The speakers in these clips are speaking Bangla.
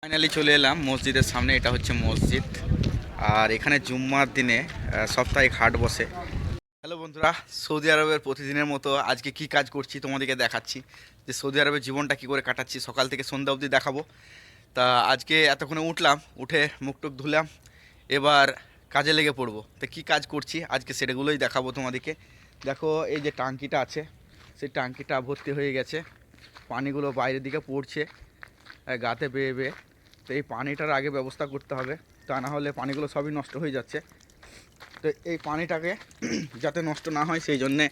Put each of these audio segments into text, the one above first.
ফাইনালি চলে এলাম মসজিদের সামনে। এটা হচ্ছে মসজিদ, আর এখানে জুম্মার দিনে সাপ্তাহিক হাট বসে। হ্যালো বন্ধুরা, সৌদি আরবের প্রতিদিনের মতো আজকে কি কাজ করছি তোমাদেরকে দেখাচ্ছি, যে সৌদি আরবের জীবনটা কি করে কাটাচ্ছি। সকাল থেকে সন্ধ্যা অবধি দেখাবো। তা আজকে এতক্ষণে উঠলাম, উঠে মুখটুক ধুলাম, এবার কাজে লেগে পড়বো। তো কী কাজ করছি আজকে সেটাগুলোই দেখাবো তোমাদেরকে। দেখো এই যে টাঙ্কিটা আছে, সেই টাঙ্কিটা ভর্তি হয়ে গেছে, পানিগুলো বাইরের দিকে পড়ছে গাতে বেয়ে বেয়ে। তো এই পানিটার আগে ব্যবস্থা করতে হবে, তা না হলে পানিগুলো সবই নষ্ট হয়ে যাচ্ছে। তো এই পানিটাকে যাতে নষ্ট না হয় সেই জন্যে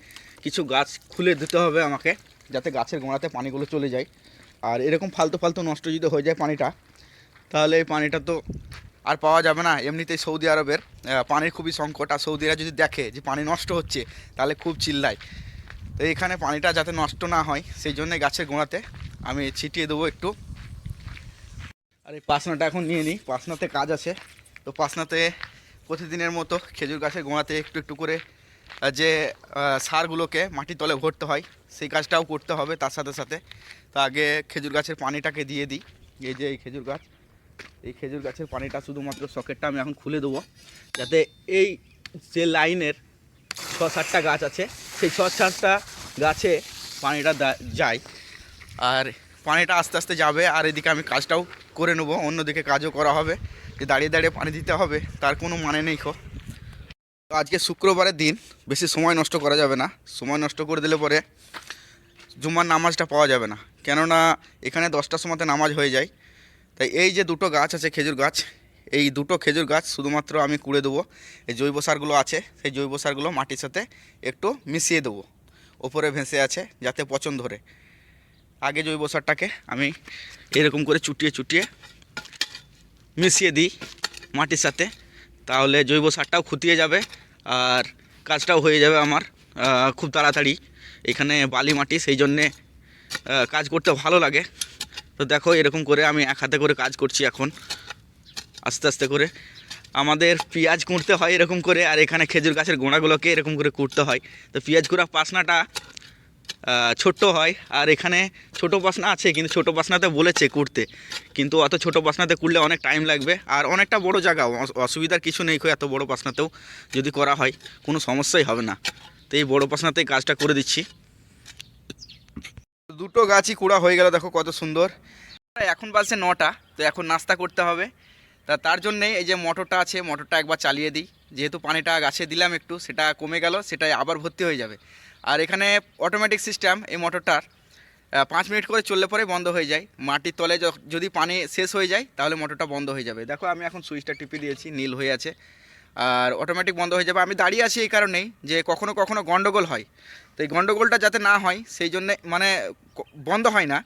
কিছু গাছ খুলে দিতে হবে আমাকে, যাতে গাছের গোড়াতে পানিগুলো চলে যায়। আর এরকম ফালতু ফালতু নষ্ট যদি হয়ে যায় পানিটা, তাহলে এই পানিটা তো আর পাওয়া যাবে না। এমনিতেই সৌদি আরবের পানির খুবই সংকট, আর সৌদিরা যদি দেখে যে পানি নষ্ট হচ্ছে তাহলে খুব চিল্লায়। তো এখানে পানিটা যাতে নষ্ট না হয় সেই জন্যে গাছের গোড়াতে আমি ছিটিয়ে দেবো একটু। আর এই পাসনাটা এখন নিয়ে নিই, পাসনাতে কাজ আছে। তো পাসনাতে প্রতিদিনের মতো খেজুর গাছের গোড়াতে একটু একটু করে যে সারগুলোকে মাটির তলে ভরতে হয় সেই কাজটাও করতে হবে তার সাথে সাথে। তো আগে খেজুর গাছের পানিটাকে দিয়ে দিই। এই যে এই খেজুর গাছ, এই খেজুর গাছের পানিটা শুধুমাত্র সকেটটা আমি এখন খুলে দেবো, যাতে এই যে লাইনের 6-7টা গাছ আছে সেই 6-7টা গাছে পানিটা যায়। আর পানিটা আস্তে আস্তে যাবে, আর এদিকে আমি কাজটাও করে নেবো, অন্যদিকে কাজও করা হবে। যে দাঁড়িয়ে দাঁড়িয়ে পানি দিতে হবে তার কোনো মানে নেই। তো আজকে শুক্রবারের দিন, বেশি সময় নষ্ট করা যাবে না। সময় নষ্ট করে দিলে পরে জুম্মার নামাজটা পাওয়া যাবে না, কেননা এখানে 10টার সময়তে নামাজ হয়ে যায়। তাই এই যে দুটো গাছ আছে খেজুর গাছ, এই দুটো খেজুর গাছ শুধুমাত্র আমি কুড়ে দেবো। এই জৈব সারগুলো আছে, সেই জৈব সারগুলো মাটির সাথে একটু মিশিয়ে দেবো, ওপরে ভেসে আছে যাতে পচন ধরে। আগে জৈব সারটাকে আমি এরকম করে চুটিয়ে চুটিয়ে মিশিয়ে দিই মাটির সাথে, তাহলে জৈব সারটাও খুঁটিয়ে যাবে আর কাজটাও হয়ে যাবে আমার খুব তাড়াতাড়ি। এখানে বালি মাটি, সেই জন্যে কাজ করতে ভালো লাগে। তো দেখো এরকম করে আমি এক হাতে করে কাজ করছি এখন, আস্তে আস্তে করে। আমাদের পেঁয়াজ কুঁড়তে হয় এরকম করে, আর এখানে খেজুর গাছের গোড়াগুলোকে এরকম করে কুঁড়তে হয়। তো পেঁয়াজ কুড়া পাসনাটা ছোট্ট হয়, আর এখানে ছোটো পাসনা আছে, কিন্তু ছোটো পাসনাতে বলেছে কুড়তে, কিন্তু অত ছোটো পাসনাতে কুড়লে অনেক টাইম লাগবে, আর অনেকটা বড় জায়গা। অসুবিধার কিছু নেই, এত বড় পাসনাতেও যদি করা হয় কোনো সমস্যাই হবে না। তো এই বড়ো পাসনাতেই কাজটা করে দিচ্ছি। দুটো গাছই কুড়া হয়ে গেল, দেখো কত সুন্দর। এখন বাজছে 9টা, তো এখন নাস্তা করতে হবে। তার জন্যেই এই যে মোটরটা আছে, মোটরটা একবার চালিয়ে দিই, যেহেতু পানিটা গাছে দিলাম একটু, সেটা কমে গেল, সেটা আবার ভর্তি হয়ে যাবে। আর এখানে অটোমেটিক সিস্টেম এই মোটরটার, 5 মিনিট করে চললে পরে বন্ধ হয়ে যায়। মাটির তলে যদি পানি শেষ হয়ে যায় তাহলে মোটরটা বন্ধ হয়ে যাবে। দেখো আমি এখন সুইচটা টিপে দিয়েছি, নীল হয়ে আছে, আর অটোমেটিক বন্ধ হয়ে যাবে। আমি দাঁড়িয়ে আছি এই কারণেই যে কখনো কখনো গন্ডগোল হয়, তো এই গন্ডগোলটা যাতে না হয় সেই জন্যে মানে বন্ধ হয় না।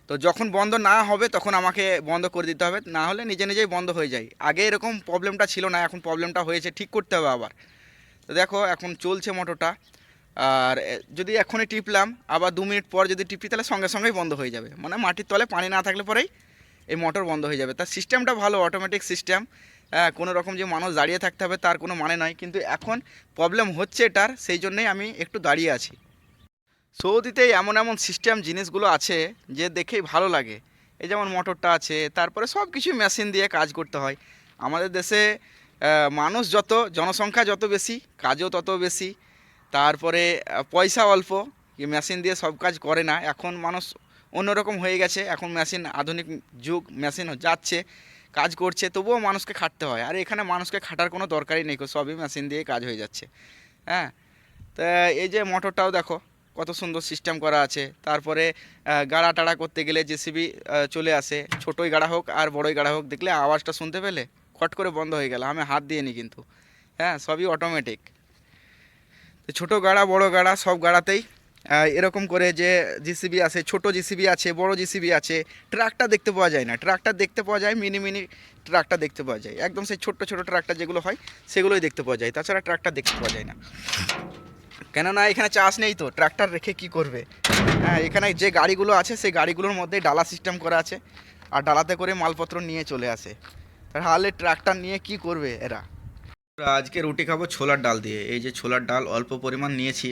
তো যখন বন্ধ না হবে তখন আমাকে বন্ধ করে দিতে হবে, না হলে নিজে নিজেই বন্ধ হয়ে যায়। আগে এরকম প্রবলেমটা ছিল না, এখন প্রবলেমটা হয়েছে, ঠিক করতে হবে আবার। তো দেখো এখন চলছে মোটরটা, আর যদি এখনই টিপলাম আবার 2 মিনিট পর যদি টিপি তাহলে সঙ্গে সঙ্গেই বন্ধ হয়ে যাবে। মানে মাটির তলে পানি না থাকলে পরেই এই মোটর বন্ধ হয়ে যাবে। তার সিস্টেমটা ভালো, অটোমেটিক সিস্টেম। কোনো রকম যে মানুষ দাঁড়িয়ে থাকতে হবে তার কোনো মানে নয়, কিন্তু এখন প্রবলেম হচ্ছে এটার, সেই জন্যেই আমি একটু দাঁড়িয়ে আছি। সৌদিতে এমন এমন সিস্টেম জিনিসগুলো আছে যে দেখেই ভালো লাগে। এই যেমন মোটরটা আছে, তারপরে সব কিছু মেশিন দিয়ে কাজ করতে হয়। আমাদের দেশে মানুষ যত, জনসংখ্যা যত বেশি, কাজও তত বেশি, তারপরে পয়সা অল্প, মেশিন দিয়ে সব কাজ করে না। এখন মানুষ অন্যরকম হয়ে গেছে, এখন মেশিন, আধুনিক যুগ, মেশিন যাচ্ছে কাজ করছে, তবুও মানুষকে খাটতে হয়। আর এখানে মানুষকে খাটার কোনো দরকারই নেই, সবই মেশিন দিয়ে কাজ হয়ে যাচ্ছে। হ্যাঁ, তা এই যে মোটরটাও দেখো কত সুন্দর সিস্টেম করা আছে। তারপরে গাড়া টাড়া করতে গেলে জেসিবি চলে আসে, ছোটোই গাড়া হোক আর বড়োই গাড়া হোক, দেখলে আওয়াজটা শুনতে পেলে খট করে বন্ধ হয়ে গেল, আমি হাত দিয়ে নিই কিন্তু। হ্যাঁ, সবই অটোমেটিক। তো ছোটো গাড়া বড় গাড়া সব গাড়াতেই এরকম করে যে জিসিবি আছে, ছোট জিসিবি আছে, বড় জিসিবি আছে। ট্রাকটা দেখতে পাওয়া যায় না, ট্রাকটার দেখতে পাওয়া যায় মিনি মিনি ট্রাকটা দেখতে পাওয়া যায়, একদম সেই ছোট্ট ছোটো ট্রাকটা যেগুলো হয় সেগুলোই দেখতে পাওয়া যায়, তাছাড়া ট্রাকটা দেখতে পাওয়া যায় না। কেননা এখানে চাষ নেই, তো ট্রাক্টর রেখে কি করবে। হ্যাঁ, এখানে যে গাড়িগুলো আছে সেই গাড়িগুলোর মধ্যে ডালা সিস্টেম করা আছে, আর ডালাতে করে মালপত্র নিয়ে চলে আসে। তাহলে ট্রাক্টর নিয়ে কি করবে এরা। আজকে রুটি খাবো ছোলার ডাল দিয়ে। এই যে ছোলার ডাল অল্প পরিমাণ নিয়েছি,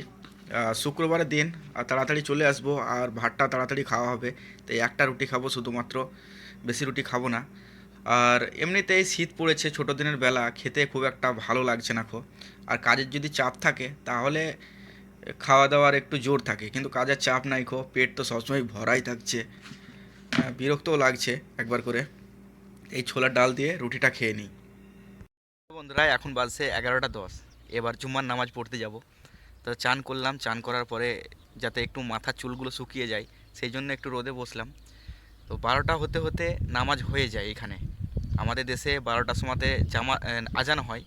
শুক্রবারের দিন আর তাড়াতাড়ি চলে আসবো, আর ভাতটা তাড়াতাড়ি খাওয়া হবে। তো একটা রুটি খাবো শুধুমাত্র, বেশি রুটি খাবো না। আর এমনিতেই শীত পড়েছে, ছোটো দিনের বেলা খেতে খুব একটা ভালো লাগছে না আর কাজের যদি চাপ থাকে তাহলে খাওয়া দাওয়ার একটু জোর থাকে, কিন্তু কাজের চাপ নাই পেট তো সবসময় ভরাই থাকছে। বিরক্তও লাগছে একবার করে। এই ছোলার ডাল দিয়ে রুটিটা খেয়ে নিই। বন্ধুরা এখন বাজছে 11টা 10, এবার জুম্মার নামাজ পড়তে যাব। তো চান করলাম, চান করার পরে যাতে একটু মাথার চুলগুলো শুকিয়ে যায় সেই জন্য একটু রোদে বসলাম। তো 12টা হতে হতে নামাজ হয়ে যায় এখানে। আমাদের দেশে 12টার সময়তে আজান হয়,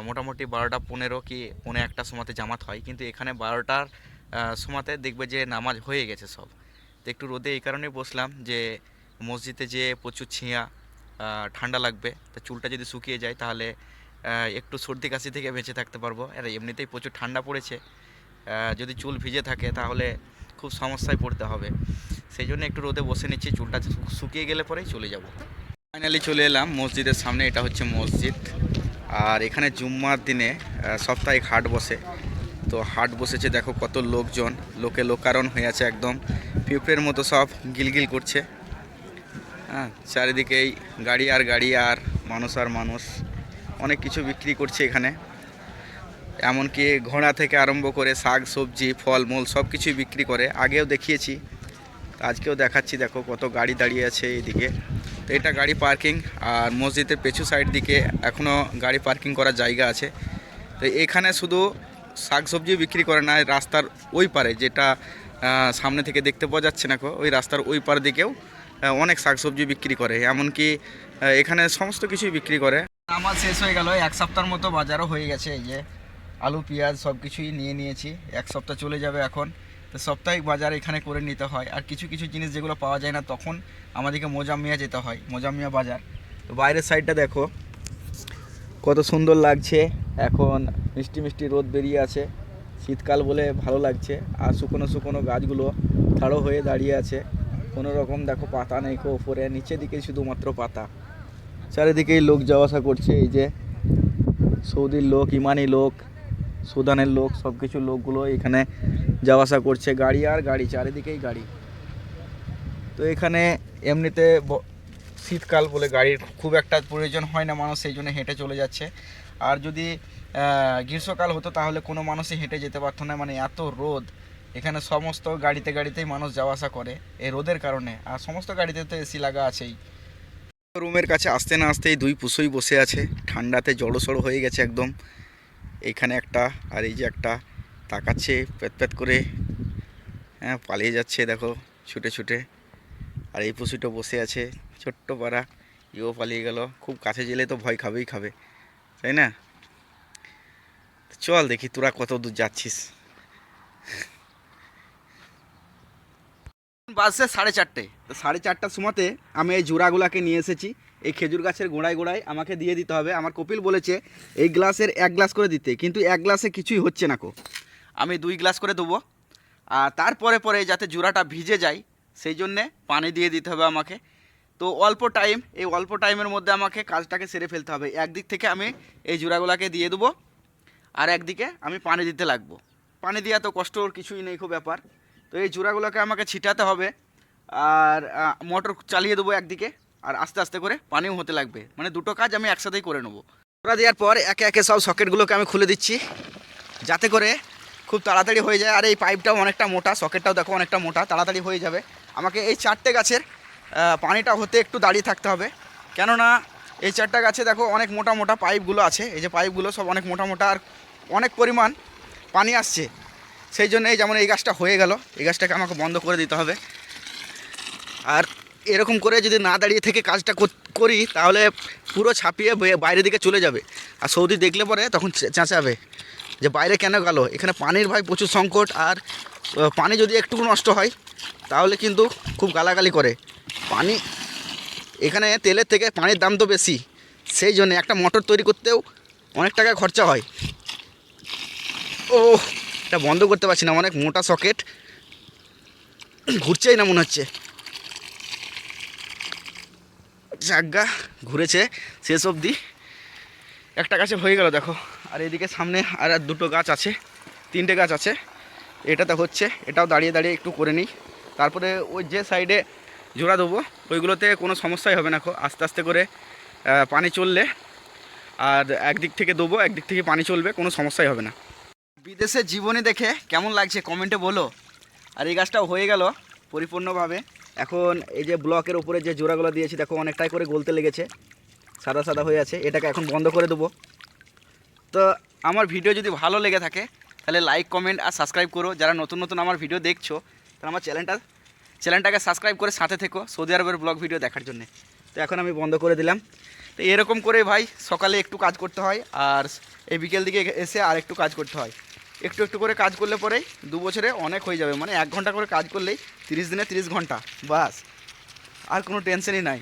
মোটামুটি 12টা 15 কি 1:45 সময়তে জামাত হয়, কিন্তু এখানে 12টার সময়তে দেখবে যে নামাজ হয়ে গেছে সব। তো একটু রোদে এই কারণে বসলাম যে মসজিদে যে প্রচুর ছিঁয়া, ঠান্ডা লাগবে, তো চুলটা যদি শুকিয়ে যায় তাহলে একটু সর্দি কাশি থেকে বেঁচে থাকতে পারবো। আর এমনিতেই প্রচুর ঠান্ডা পড়েছে, যদি চুল ভিজে থাকে তাহলে খুব সমস্যায় পড়তে হবে। সেই জন্য একটু রোদে বসে নিচ্ছি, চুলটা শুকিয়ে গেলে পরেই চলে যাব। ফাইনালি চলে এলাম মসজিদের সামনে, এটা হচ্ছে মসজিদ। আর এখানে জুম্মার দিনে সাপ্তাহিক হাট বসে। তো হাট বসেছে, দেখো কত লোকজন, লোকে লোকারণ হয়ে আছে একদম, পিঁপড়ের মতো সব গিলগিল করছে। হ্যাঁ, চারিদিকেই গাড়ি আর গাড়ি আর মানুষ আর মানুষ, অনেক কিছু বিক্রি করছে এখানে। এমনকি ঘোড়া থেকে আরম্ভ করে শাক সবজি ফলমূল সব কিছুই বিক্রি করে, আগেও দেখিয়েছি, আজকেও দেখাচ্ছি। দেখো কত গাড়ি দাঁড়িয়ে আছে এইদিকে। তো এটা গাড়ি পার্কিং, আর মসজিদের পেছু সাইড দিকে এখনও গাড়ি পার্কিং করার জায়গা আছে। তো এখানে শুধু শাক সবজি বিক্রি করে না, রাস্তার ওই পারে যেটা সামনে থেকে দেখতে পাওয়া যাচ্ছে না ওই রাস্তার ওই পার দিকেও অনেক শাক সবজি বিক্রি করে, এমনকি এখানে সমস্ত কিছুই বিক্রি করে। আমার শেষ হয়ে গেল, এক সপ্তাহের মতো বাজারও হয়ে গেছে। এই যে আলু পেঁয়াজ সব কিছুই নিয়ে নিয়েছি, এক সপ্তাহ চলে যাবে এখন। তো সাপ্তাহিক বাজার এখানে করে নিতে হয়, আর কিছু কিছু জিনিস যেগুলো পাওয়া যায় না তখন আমাদেরকে মোজাম্মিয়া যেতে হয়, মোজাম্মিয়া বাজার। তো বাইরের সাইডটা দেখো কত সুন্দর লাগছে, এখন মিষ্টি মিষ্টি রোদ বেরিয়ে আছে, শীতকাল বলে ভালো লাগছে। আর শুকনো শুকনো গাছগুলো থাড়ো হয়ে দাঁড়িয়ে আছে, কোনো রকম দেখো পাতা নেই ওপরে, নিচের দিকে শুধুমাত্র পাতা। চারিদিকেই লোক যাওয়া আসা করছে, এই যে সৌদির লোক, ইমানি লোক, সুদানের লোক, সব কিছু লোকগুলো এখানে যাওয়া আসা করছে, গাড়ি আর গাড়ি, চারিদিকেই গাড়ি। তো এখানে এমনিতে শীতকাল বলে গাড়ির খুব একটা প্রয়োজন হয় না, মানুষ সেই জন্য হেঁটে চলে যাচ্ছে। আর যদি গ্রীষ্মকাল হতো তাহলে কোনো মানুষই হেঁটে যেতে পারতো না, মানে এত রোদ। এখানে সমস্ত গাড়িতেই মানুষ যাওয়া আসা করে এই রোদের কারণে, আর সমস্ত গাড়িতে তো এসি লাগা আছেই। রুমের কাছে আসতে না আসতেই দুই পুষই বসে আছে, ঠান্ডাতে জড়োসড়ো হয়ে গেছে একদম। এইখানে একটা আর এই যে একটা তাকাচ্ছে প্যাত প্যাত করে, হ্যাঁ পালিয়ে যাচ্ছে দেখো ছুটে ছুটে। আর এই পশুটা বসে আছে ছোট্ট পাড়া, ইও পালিয়ে গেল। খুব কাছে গেলে তো ভয় খাবেই খাবে, তাই না? চল দেখি তোরা কত দূর যাচ্ছিস। বাজছে 4:30, তো 4:30টার সময়তে আমি এই জোড়াগুলাকে নিয়ে এসেছি। এই খেজুর গাছের গোড়ায় গোড়ায় আমাকে দিয়ে দিতে হবে। আমার কপিল বলেছে এই গ্লাসের 1 গ্লাস করে দিতে, কিন্তু 1 গ্লাসে কিছুই হচ্ছে না আমি 2 গ্লাস করে দেবো। আর তারপরে পরে যাতে জোড়াটা ভিজে যায় সেই জন্যে পানি দিয়ে দিতে হবে আমাকে। তো এই অল্প টাইমের মধ্যে আমাকে কাজটাকে সেরে ফেলতে হবে। একদিক থেকে আমি এই জোড়াগুলাকে দিয়ে দেবো, আর একদিকে আমি পানি দিতে লাগবো। পানি দেওয়া তো কষ্টর কিছুই নেই, খুব ব্যাপার। তো এই জোড়াগুলোকে আমাকে ছিটাতে হবে, আর মোটর চালিয়ে দেবো একদিকে, আর আস্তে আস্তে করে পানিও হতে লাগবে, মানে দুটো কাজ আমি একসাথেই করে নেবো। জোড়া দেওয়ার পর একে একে সব সকেটগুলোকে আমি খুলে দিচ্ছি যাতে করে খুব তাড়াতাড়ি হয়ে যায়। আর এই পাইপটাও অনেকটা মোটা, সকেটটাও দেখো অনেকটা মোটা, তাড়াতাড়ি হয়ে যাবে। আমাকে এই 4টে গাছের পানিটা হতে একটু দাঁড়িয়ে থাকতে হবে, কেননা এই 4টা গাছে দেখো অনেক মোটা মোটা পাইপগুলো আছে। এই যে পাইপগুলো সব অনেক মোটা মোটা, আর অনেক পরিমাণ পানি আসছে। সেই জন্য এই যেমন এই গাছটা হয়ে গেল, এই গাছটাকে আমাকে বন্ধ করে দিতে হবে। আর এরকম করে যদি না দাঁড়িয়ে থেকে কাজটা করি তাহলে পুরো ছাপিয়ে বাইরের দিকে চলে যাবে, আর সৌদি দেখলে পরে তখন চেঁচাবে যে বাইরে কেন গেল। এখানে পানির ভাই প্রচুর সংকট, আর পানি যদি একটু নষ্ট হয় তাহলে কিন্তু খুব গালাগালি করে। পানি এখানে তেলের থেকে পানির দাম তো বেশি, সেই জন্য একটা মোটর তৈরি করতেও অনেক টাকা খরচা হয়। ও এটা বন্ধ করতে পারছি না, অনেক মোটা সকেট, ঘুরছেই না মনে হচ্ছে। জাগা ঘুরেছে শেষ অবধি, একটা গাছে হয়ে গেল দেখো। আর এদিকে সামনে আর 2টো গাছ আছে, 3টে গাছ আছে। এটাতে হচ্ছে, এটাও দাঁড়িয়ে দাঁড়িয়ে একটু করে নিই। তারপরে ওই যে সাইডে জোড়া দেবো, ওইগুলোতে কোনো সমস্যাই হবে না। আস্তে আস্তে করে পানি চললে আর একদিক থেকে দেবো, একদিক থেকে পানি চলবে, কোনো সমস্যাই হবে না। বিদেশের জীবনী দেখে কেমন লাগছে কমেন্টে বলো। আর এই গাছটাও হয়ে গেল পরিপূর্ণভাবে। এখন এই যে ব্লকের উপরে যে জোড়াগুলো দিয়েছি দেখো অনেকটাই করে গলতে লেগেছে, সাদা সাদা হয়ে আছে। এটাকে এখন বন্ধ করে দেবো। তো আমার ভিডিও যদি ভালো লেগে থাকে তাহলে লাইক, কমেন্ট আর সাবস্ক্রাইব করো। যারা নতুন নতুন আমার ভিডিও দেখছো তারা আমার চ্যানেলটাকে সাবস্ক্রাইব করে সাথে থেকো সৌদি আরবের ব্লগ ভিডিও দেখার জন্য। তো এখন আমি বন্ধ করে দিলাম। তো এরকম করে ভাই সকালে একটু কাজ করতে হয়, আর এই বিকেল দিকে এসে আর একটু কাজ করতে হয়। একটু একটু করে কাজ করলে পরেই 2 বছরে অনেক হয়ে যাবে। মানে 1 ঘন্টা করে কাজ করলেই 30 দিনে 30 ঘন্টা, বাস আর কোনো টেনশনই নাই।